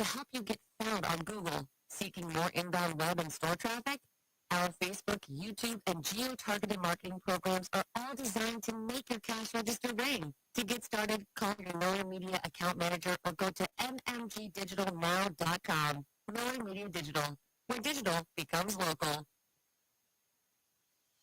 to help you get found on Google. Seeking more inbound web and store traffic? Our Facebook, YouTube, and geo-targeted marketing programs are all designed to make your cash register ring. To get started, call your Miller Media account manager or go to mmgdigitalnow.com. Miller Media Digital, where digital becomes local.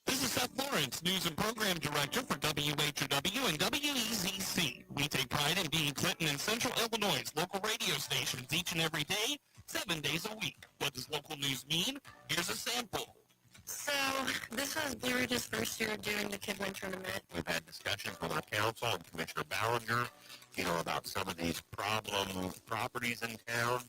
This is Seth Lawrence, News and Program Director for WHOW and WEZC. We take pride in being Clinton and Central Illinois' local radio stations each and every day, 7 days a week. What does local news mean? Here's a sample. So, this was Blue Ridge's first year doing the Kid Win Tournament. We've had discussions with our council and Commissioner Ballinger, about some of these problem properties in town.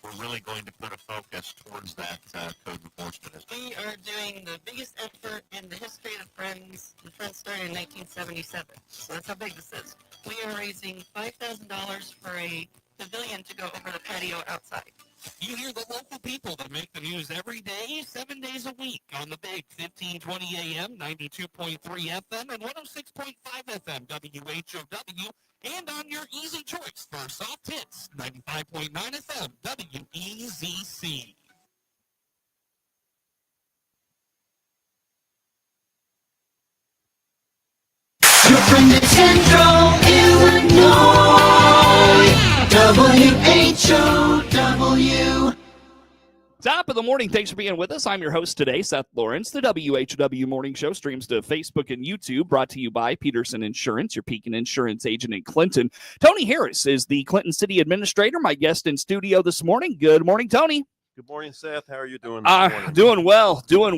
We're really going to put a focus towards that code enforcement. We are doing the biggest effort in the history of Friends. The Friends started in 1977, so that's how big this is. We are raising $5,000 for a pavilion to go over the patio outside. You hear the local people that make the news every day, 7 days a week on the big 1520 AM, 92.3 FM, and 106.5 FM WHOW, and on your easy choice for soft hits, 95.9 FM WEZC. You're from the Central Illinois, WHOW. Top of the morning. Thanks for being with us. I'm your host today, Seth Lawrence. The WHOW Morning Show streams to Facebook and YouTube, brought to you by Peterson Insurance, your Pekin Insurance agent in Clinton. Tony Harris is the Clinton City Administrator, my guest in studio this morning. Good morning, Tony. Good morning, Seth. How are you doing this morning? Doing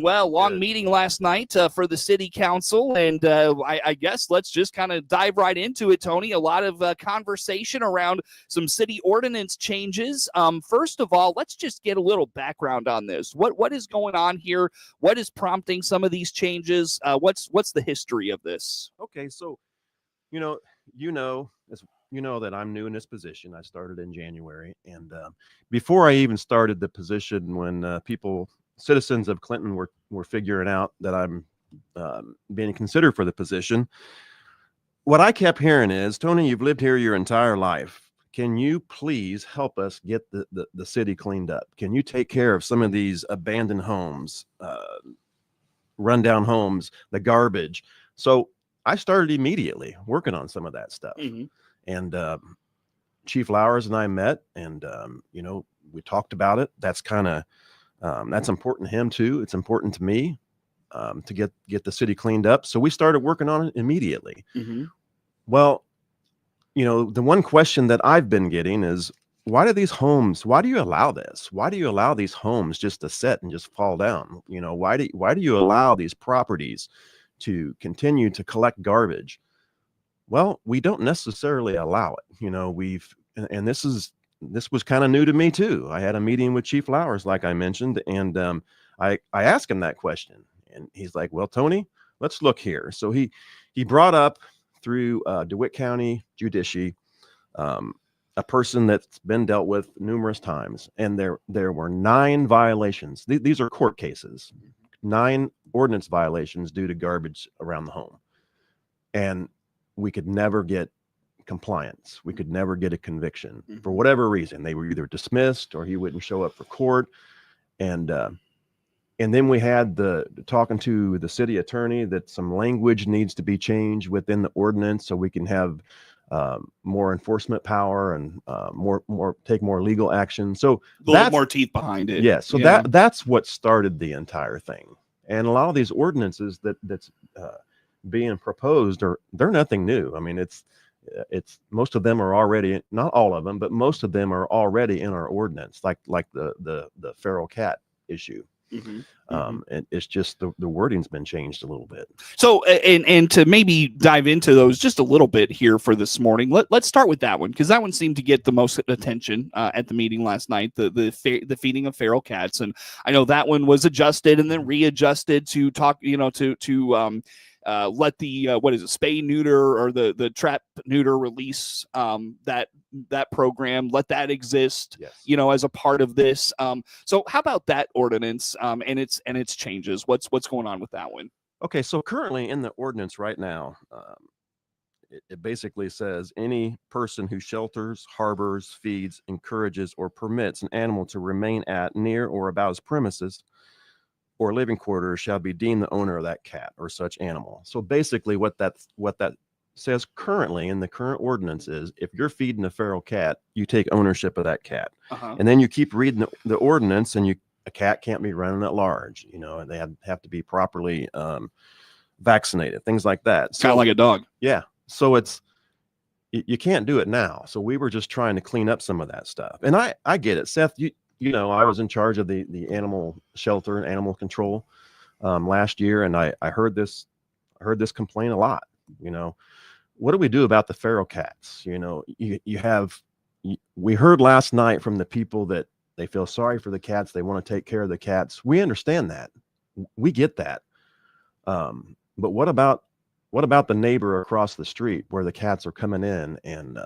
well. Long meeting last night for the city council, and I guess let's just kind of dive right into it, Tony. A lot of conversation around some city ordinance changes. First of all, let's just get a little background on this. What is going on here? What is prompting some of these changes? What's the history of this? Okay, so that I'm new in this position. I started in January, and before I even started the position, when citizens of Clinton were figuring out that I'm being considered for the position, what I kept hearing is, Tony, you've lived here your entire life. Can you please help us get the city cleaned up? Can you take care of some of these abandoned homes, rundown homes, the garbage? So I started immediately working on some of that stuff. Mm-hmm. And Chief Lowers and I met, and we talked about it. That's that's important to him too. It's important to me to get the city cleaned up. So we started working on it immediately. Mm-hmm. Well, the one question that I've been getting is, why do you allow this? Why do you allow these homes just to sit and just fall down? Why do you allow these properties to continue to collect garbage? Well, we don't necessarily allow it. And this was kind of new to me too. I had a meeting with Chief Lowers, like I mentioned, and I asked him that question, and he's like, well, Tony, let's look here. So he brought up through DeWitt County Judici, a person that's been dealt with numerous times, and there were 9 violations. These are court cases, 9 ordinance violations due to garbage around the home. And we could never get compliance. We could never get a conviction for whatever reason. They were either dismissed or he wouldn't show up for court. And then we had talking to the city attorney that some language needs to be changed within the ordinance so we can have more enforcement power and take more legal action. So a little more teeth behind it. Yeah. So that's what started the entire thing. And a lot of these ordinances that's being proposed they're nothing new. I mean, it's most of them are already, not all of them, but most of them are already in our ordinance, like the feral cat issue. Mm-hmm. And it's just the wording's been changed a little bit. So, and to maybe dive into those just a little bit here for this morning, let's start with that one, because that one seemed to get the most attention at the meeting last night, the feeding of feral cats. And I know that one was adjusted and then readjusted to talk, let the spay neuter or the trap neuter release that program, let that exist, yes, as a part of this. So how about that ordinance and its changes? What's going on with that one? Okay, so currently in the ordinance right now, it basically says any person who shelters, harbors, feeds, encourages, or permits an animal to remain at, near, or about his premises or living quarters shall be deemed the owner of that cat or such animal. So basically what that says currently in the current ordinance is if you're feeding a feral cat, you take ownership of that cat. And then you keep reading the ordinance, and a cat can't be running at large, and they have to be properly vaccinated, things like that. Kind of like a dog. Yeah. So you can't do it now. So we were just trying to clean up some of that stuff. And I get it, Seth. I was in charge of the animal shelter and animal control last year, and I heard this complaint a lot. What do we do about the feral cats? We heard last night from the people that they feel sorry for the cats. They want to take care of the cats. We understand that. We get that. But what about the neighbor across the street where the cats are coming in and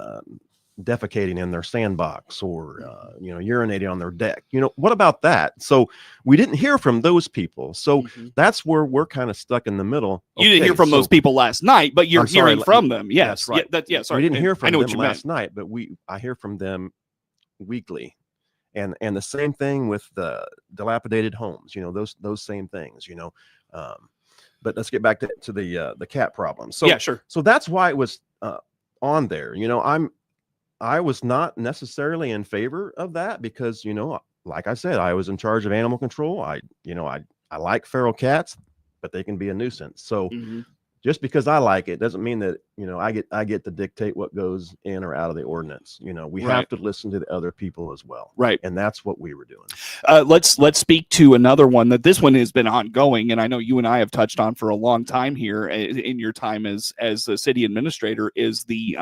defecating in their sandbox or urinating on their deck? What about that? So we didn't hear from those people. So that's where we're kind of stuck in the middle. You didn't hear from those people last night, but you're hearing from them. Yes, right. Sorry, we didn't hear from them last night, but I hear from them weekly. And the same thing with the dilapidated homes, those same things, but let's get back to the cat problem. So yeah, sure. So that's why it was on there. I was not necessarily in favor of that because, like I said, I was in charge of animal control. I like feral cats, but they can be a nuisance. So just because I like it doesn't mean that, I get to dictate what goes in or out of the ordinance. We have to listen to the other people as well. Right. And that's what we were doing. Let's speak to another one that this one has been ongoing. And I know you and I have touched on for a long time here in your time as a city administrator is the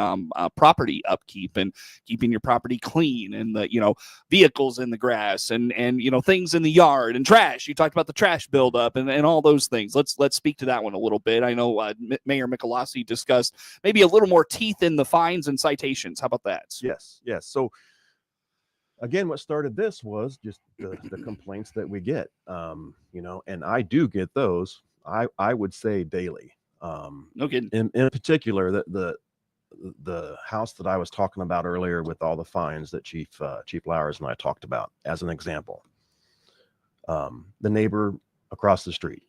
property upkeep and keeping your property clean and the, vehicles in the grass and things in the yard and trash. You talked about the trash buildup and all those things. Let's speak to that one a little bit. I know Mayor Michelossi discussed maybe a little more teeth in the fines and citations. How about that? Yes. So again, what started this was just the complaints that we get, and I do get those. I would say daily. Okay. In particular, the house that I was talking about earlier with all the fines that Chief Lowers and I talked about as an example. The neighbor across the street,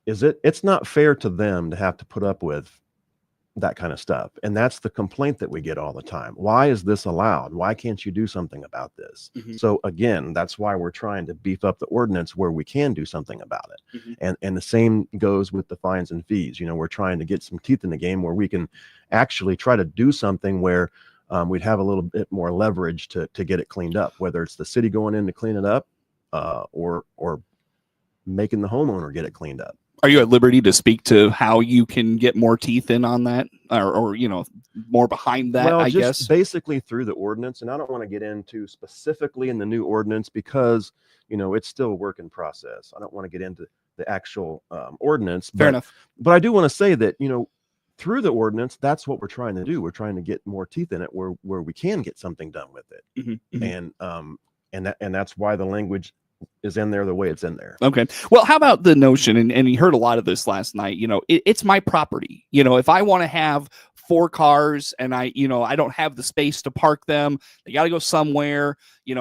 it's not fair to them to have to put up with that kind of stuff. And that's the complaint that we get all the time. Why is this allowed? Why can't you do something about this? So again, that's why we're trying to beef up the ordinance where we can do something about it. And the same goes with the fines and fees. We're trying to get some teeth in the game where we can actually try to do something where we'd have a little bit more leverage to get it cleaned up, whether it's the city going in to clean it up or making the homeowner get it cleaned up. Are you at liberty to speak to how you can get more teeth in on that or more behind that? Well, I just guess basically through the ordinance. And I don't want to get into specifically in the new ordinance because, it's still a work in process. I don't want to get into the actual ordinance. Fair enough. But I do want to say that, through the ordinance, that's what we're trying to do. We're trying to get more teeth in it where we can get something done with it. And that's why the language is in there the way it's in there. Okay. Well, how about the notion, and you heard a lot of this last night, it's my property. If I want to have 4 cars and I don't have the space to park them, they got to go somewhere,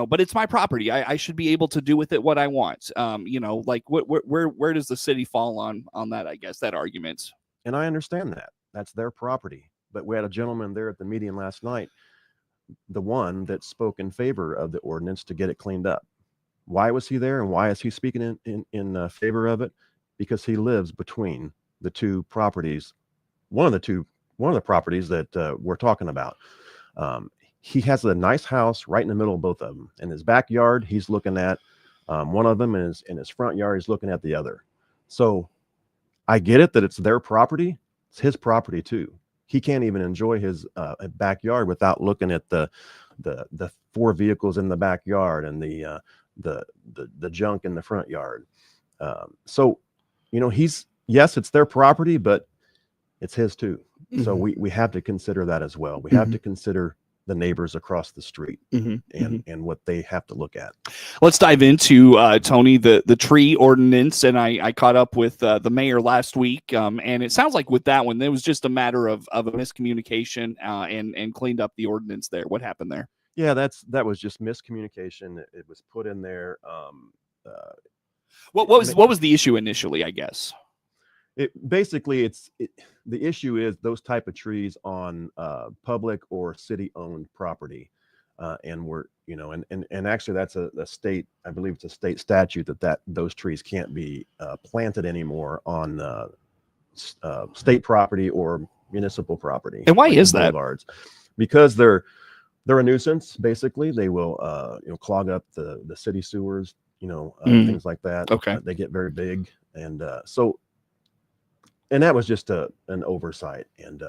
but it's my property. I should be able to do with it what I want. Like where does the city fall on that, I guess, that argument? And I understand that. That's their property. But we had a gentleman there at the meeting last night, the one that spoke in favor of the ordinance to get it cleaned up. Why was he there and why is he speaking in favor of it? Because he lives between the two properties. One of the properties that we're talking about. He has a nice house right in the middle of both of them. In his backyard, he's looking at one of them, and in his front yard, he's looking at the other. So I get it that it's their property. It's his property too. He can't even enjoy his backyard without looking at the 4 vehicles in the backyard and the junk in the front yard. So, yes, it's their property, but it's his too. So we have to consider that as well. We have to consider the neighbors across the street and what they have to look at. Let's dive into Tony, the tree ordinance, and I caught up with the mayor last week, and it sounds like with that one, it was just a matter of a miscommunication and cleaned up the ordinance there. What happened there? Yeah, that was just miscommunication. It was put in there. What was the issue initially, I guess? The issue is those type of trees on public or city-owned property, and we're and actually that's a state, I believe it's a state statute that those trees can't be planted anymore on state property or municipal property. And why is that? Boulevards. Because they're a nuisance. Basically, they will clog up the city sewers, things like that. Okay. They get very big, and and that was just an oversight, and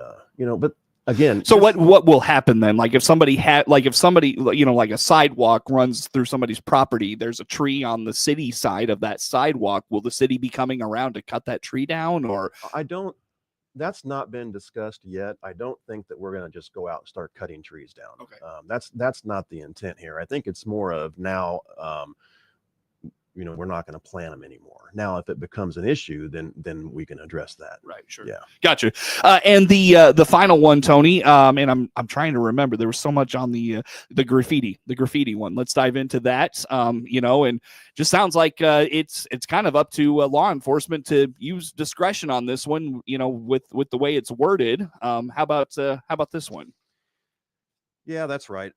but again, so what will happen then? Like if somebody like a sidewalk runs through somebody's property, there's a tree on the city side of that sidewalk. Will the city be coming around to cut that tree down, or? That's not been discussed yet. I don't think that we're going to just go out and start cutting trees down. Okay. That's not the intent here. I think it's more of now, we're not going to plant them anymore. Now, if it becomes an issue, then we can address that. Right. Sure. Yeah. Gotcha. And the final one, Tony. And I'm trying to remember. There was so much on the graffiti one. Let's dive into that. And just sounds like it's kind of up to law enforcement to use discretion on this one. With the way it's worded. How about this one? Yeah, that's right.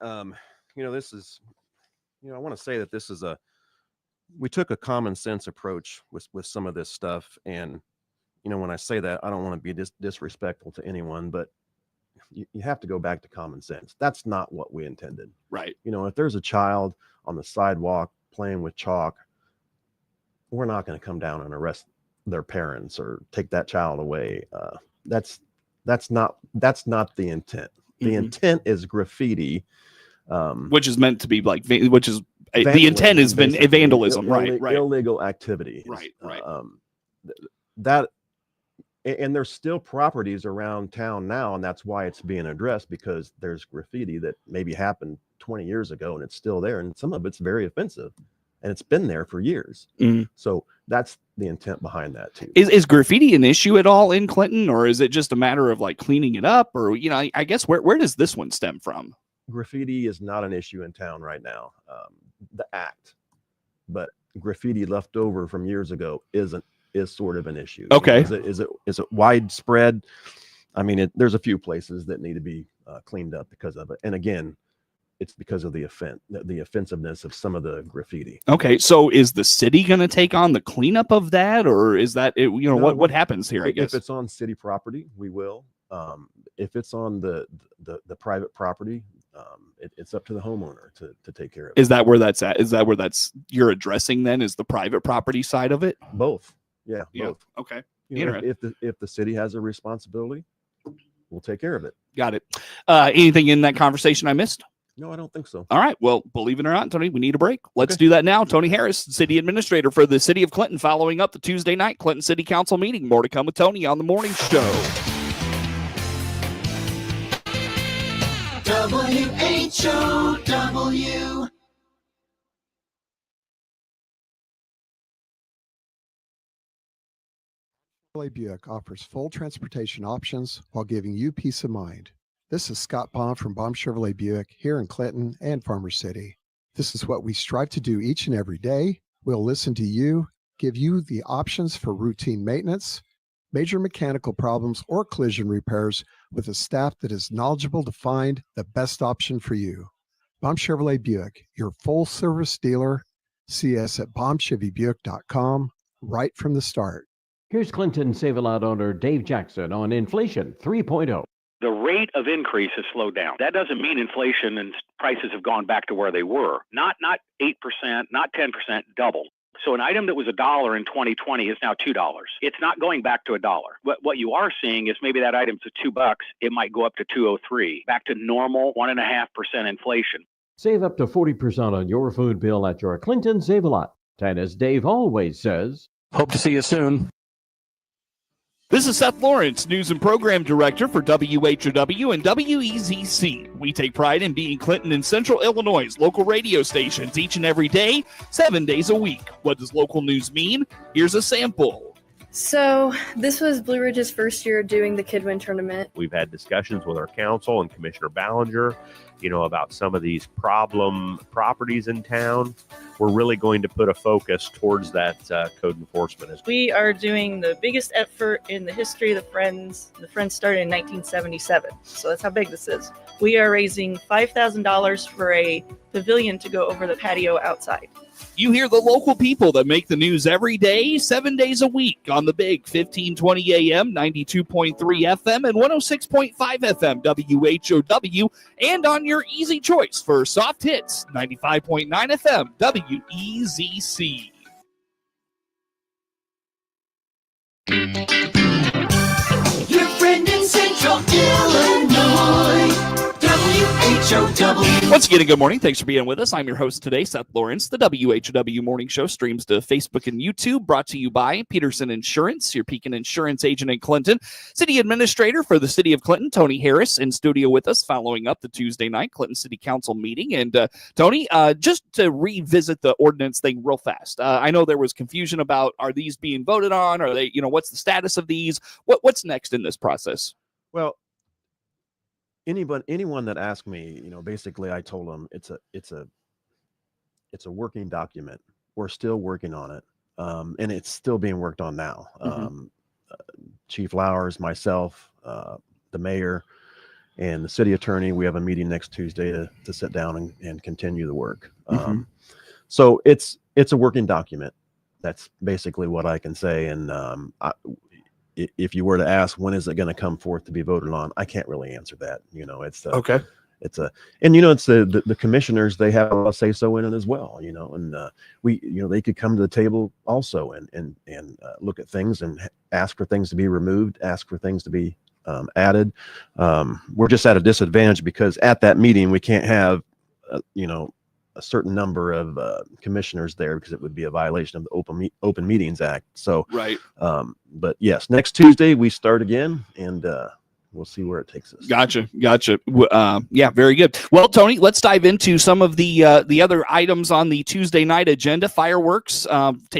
This is, I want to say that this is we took a common sense approach with some of this stuff. And, when I say that, I don't want to be disrespectful to anyone, but you have to go back to common sense. That's not what we intended. Right. If there's a child on the sidewalk playing with chalk, we're not going to come down and arrest their parents or take that child away. That's not the intent. The intent is graffiti, which is meant to be the intent has been vandalism, right? Illegal activity, right. And there's still properties around town now, and that's why it's being addressed, because there's graffiti that maybe happened 20 years ago and it's still there, and some of it's very offensive, and it's been there for years. So that's the intent behind that too. Is graffiti an issue at all in Clinton, or is it just a matter of cleaning it up, or I guess where does this one stem from? Graffiti is not an issue in town right now. The act, but graffiti left over from years ago is sort of an issue. Okay. Is it widespread? I mean, there's a few places that need to be cleaned up because of it. And again, it's because of the offensiveness of some of the graffiti. Okay, so is the city going to take on the cleanup of that, or is that what happens here? I guess if it's on city property, we will. If it's on the private property, it's up to the homeowner to take care of it. Is that where that's at? Is that where you're addressing then? Is the private property side of it? Both. Yeah. Both. Okay. If the city has a responsibility, we'll take care of it. Got it. Anything in that conversation I missed? No, I don't think so. All right. Well, believe it or not, Tony, we need a break. Let's do that now. Tony Harris, City Administrator for the City of Clinton, following up the Tuesday night Clinton City Council meeting. More to come with Tony on the morning show. WHOW. Buick offers full transportation options while giving you peace of mind. This is Scott Baum from Baum Chevrolet Buick here in Clinton and Farmer City. This is what we strive to do each and every day. We'll listen to you, give you the options for routine maintenance, major mechanical problems, or collision repairs with a staff that is knowledgeable to find the best option for you. Baum Chevrolet Buick, your full service dealer. See us at baumchevybuick.com right from the start. Here's Clinton Save-A-Lot owner Dave Jackson on Inflation 3.0. The rate of increase has slowed down. That doesn't mean inflation and prices have gone back to where they were. Not 8%, not 10%, double. So an item that was $1 in 2020 is now $2. It's not going back to $1. What you are seeing is maybe that item's at $2, it might go up to $2.03, back to normal 1.5% inflation. Save up to 40% on your food bill at your Clinton Save-A-Lot. And as Dave always says, hope to see you soon. This is Seth Lawrence, News and Program Director for WHOW and WEZC. We take pride in being Clinton and Central Illinois' local radio stations each and every day, 7 days a week. What does local news mean? Here's a sample. So this was Blue Ridge's first year doing the Kidwin tournament. We've had discussions with our council and Commissioner Ballinger, about some of these problem properties in town. We're really going to put a focus towards that code enforcement. We are doing the biggest effort in the history of the Friends. The Friends started in 1977, so that's how big this is. We are raising $5,000 for a pavilion to go over the patio outside. You hear the local people that make the news every day, 7 days a week on the big 1520 AM, 92.3 FM, and 106.5 FM WHOW, and on your easy choice for soft hits, 95.9 FM WEZC. Your friend in Central Illinois. WHOW. Once again, good morning. Thanks for being with us. I'm your host today, Seth Lawrence. The WHOW Morning Show streams to Facebook and YouTube, brought to you by Peterson Insurance, your Pekin Insurance agent in Clinton. City Administrator for the City of Clinton, Tony Harris, in studio with us, following up the Tuesday night Clinton City Council meeting. And Tony, just to revisit the ordinance thing real fast. I know there was confusion about, are these being voted on? Are they, what's the status of these? What's next in this process? Well, anyone that asked me, basically I told them it's a working document. We're still working on it. And it's still being worked on now. Chief Lowers, myself, the mayor, and the city attorney, we have a meeting next Tuesday to sit down and continue the work. So it's a working document. That's basically what I can say. And if you were to ask, when is it going to come forth to be voted on? I can't really answer that. It's okay. It's the commissioners, they have a say so in it as well, and they could come to the table also and look at things and ask for things to be removed, ask for things to be added. We're just at a disadvantage because at that meeting, we can't have, a certain number of commissioners there because it would be a violation of the Open Meetings Act. So, right. But yes, next Tuesday we start again, and we'll see where it takes us. Gotcha. Yeah, very good. Well, Tony, let's dive into some of the other items on the Tuesday night agenda. Fireworks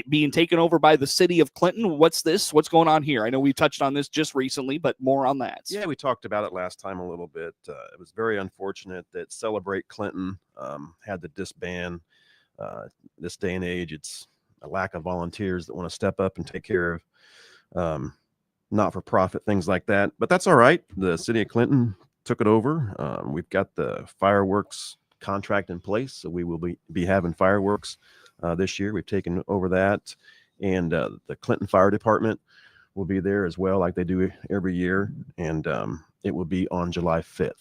being taken over by the city of Clinton. What's this? What's going on here? I know we touched on this just recently, but more on that. Yeah, we talked about it last time a little bit. It was very unfortunate that Celebrate Clinton had to disband. This day and age, it's a lack of volunteers that want to step up and take care of not-for-profit things like that, but that's all right. The city of Clinton took it over. We've got the fireworks contract in place, so we will be having fireworks this year. We've taken over that, and the Clinton Fire Department will be there as well, like they do every year, and it will be on July 5th.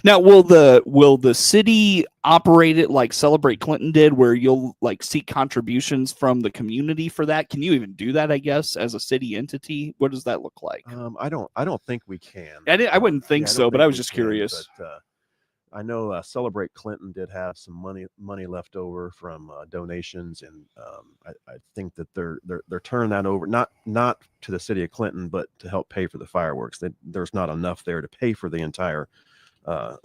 Now, will the city operate it like Celebrate Clinton did, where you'll seek contributions from the community for that? Can you even do that, I guess, as a city entity? What does that look like? I don't think we can. I wouldn't think so, but I was just curious. But, I know Celebrate Clinton did have some money left over from donations, and I think that they're turning that over not to the city of Clinton, but to help pay for the fireworks. There's not enough there to pay for the entire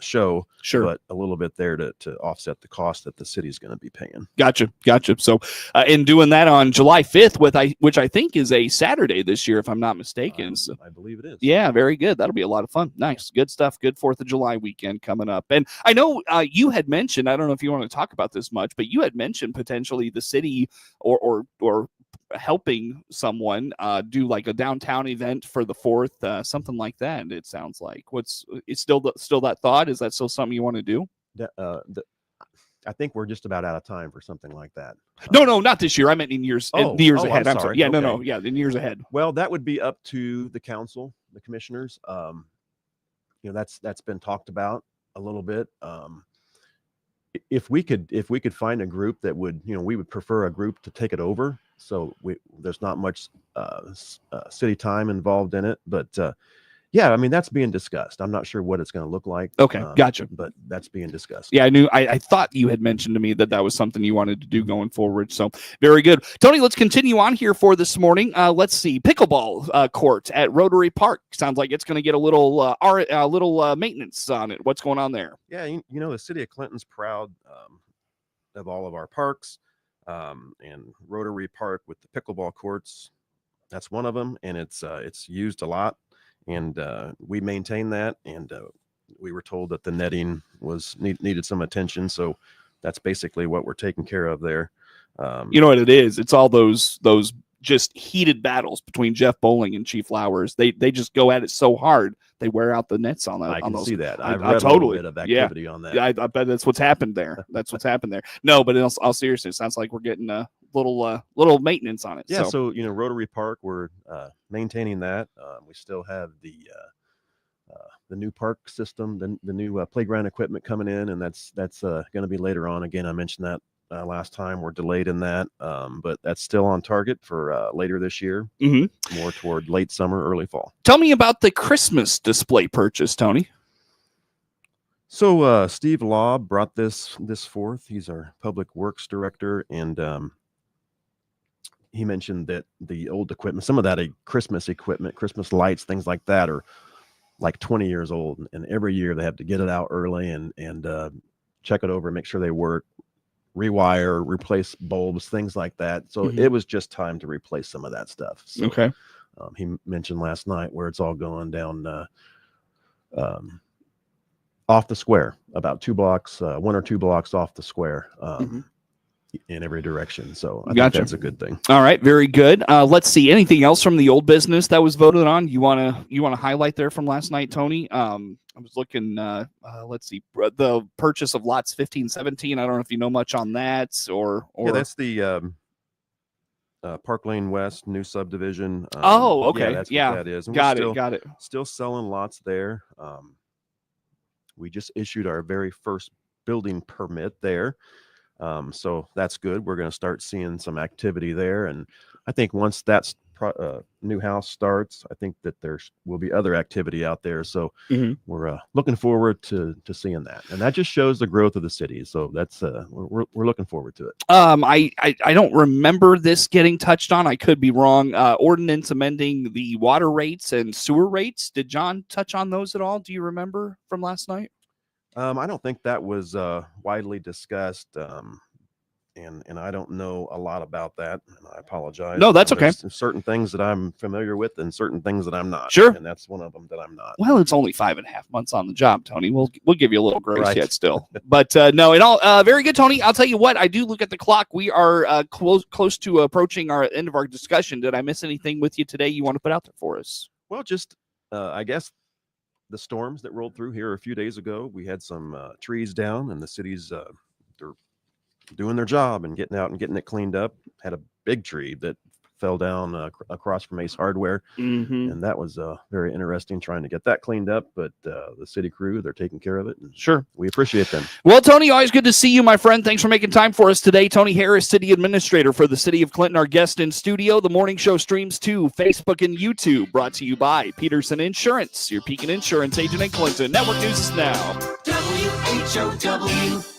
show, sure, but a little bit there to offset the cost that the city's going to be paying. Gotcha. So in doing that on July 5th, which I think is a Saturday this year, if I'm not mistaken. So, I believe it is. Yeah, very good. That'll be a lot of fun. Nice, good stuff. Good 4th of July weekend coming up. And I know you had mentioned, I don't know if you want to talk about this much, but you had mentioned potentially the city or helping someone do like a downtown event for the 4th, something like that. And it sounds like it's still that thought. Is that still something you want to do? I think we're just about out of time for something like that. No, not this year. I meant in years ahead. I'm sorry. Yeah, okay. No. Yeah, in years ahead. Well, that would be up to the council, the commissioners. That's been talked about a little bit. If we could find a group that would, we would prefer a group to take it over. So there's not much city time involved in it, but Yeah, I mean, that's being discussed. I'm not sure what it's going to look like. Okay, gotcha. But that's being discussed. Yeah, I thought you had mentioned to me that was something you wanted to do going forward. So very good. Tony, let's continue on here for this morning. Let's see. Pickleball court at Rotary Park. Sounds like it's going to get a little maintenance on it. What's going on there? Yeah, you know, the city of Clinton's proud of all of our parks, and Rotary Park with the pickleball courts. That's one of them, and it's used a lot. And we maintain that, and we were told that the netting needed some attention, so that's basically what we're taking care of there. You know what it is? It's all those just heated battles between Jeff Bowling and Chief Flowers. They just go at it so hard they wear out the nets on those. I can see that. I've read read totally. a little bit of activity on that. Yeah, I bet that's what's happened there. That's what's happened there. No, but in all seriousness, it sounds like we're getting a little maintenance on it. Yeah, so you know, Rotary Park, we're maintaining that. We still have the new park system, the new playground equipment coming in, and that's going to be later on. Again, I mentioned that last time. We're delayed in that, but that's still on target for later this year. Mm-hmm. More toward late summer, early fall. Tell me about the Christmas display purchase, Tony. So Steve Law brought this forth. He's our public works director, and he mentioned that the old equipment, some of that Christmas equipment, Christmas lights, things like that, are like 20 years old, and every year they have to get it out early and check it over, make sure they work, rewire, replace bulbs, things like that. So it was just time to replace some of that stuff. So, okay. He mentioned last night where it's all going down off the square, about 2 blocks, 1 or 2 blocks off the square. In every direction. So I think that's a good thing. All right. Very good. Let's see. Anything else from the old business that was voted on? You want to highlight there from last night, Tony? I was looking, let's see, the purchase of lots 15, 17. I don't know if you know much on that or yeah, that's the Park Lane West new subdivision. Oh, okay. Yeah, that's what that is. And Got it. Still selling lots there. We just issued our very first building permit there. So that's good. We're going to start seeing some activity there. And I think once that new house starts, I think that there will be other activity out there. So we're looking forward to seeing that. And that just shows the growth of the city. So that's we're looking forward to it. I don't remember this getting touched on. I could be wrong. Ordinance amending the water rates and sewer rates. Did John touch on those at all? Do you remember from last night? I don't think that was widely discussed, and I don't know a lot about that, and I apologize. No, that's okay. There's certain things that I'm familiar with and certain things that I'm not. Sure. And that's one of them that I'm not. Well, it's only 5.5 months on the job, Tony. We'll give you a little grace Right. yet still. But no, in all, very good, Tony. I'll tell you what, I do look at the clock. We are close to approaching our end of our discussion. Did I miss anything with you today you want to put out there for us? Well, just I guess the storms that rolled through here a few days ago, we had some trees down, and the city's they're doing their job and getting out and getting it cleaned up. Had a big tree that fell down across from Ace Hardware, and that was very interesting trying to get that cleaned up. But the city crew, they're taking care of it. And sure, we appreciate them. Well, Tony, always good to see you, my friend. Thanks for making time for us today. Tony Harris, City Administrator for the City of Clinton, our guest in studio. The morning show streams to Facebook and YouTube, brought to you by Peterson Insurance, your Pekin Insurance agent in Clinton. Network News is now. WHOW.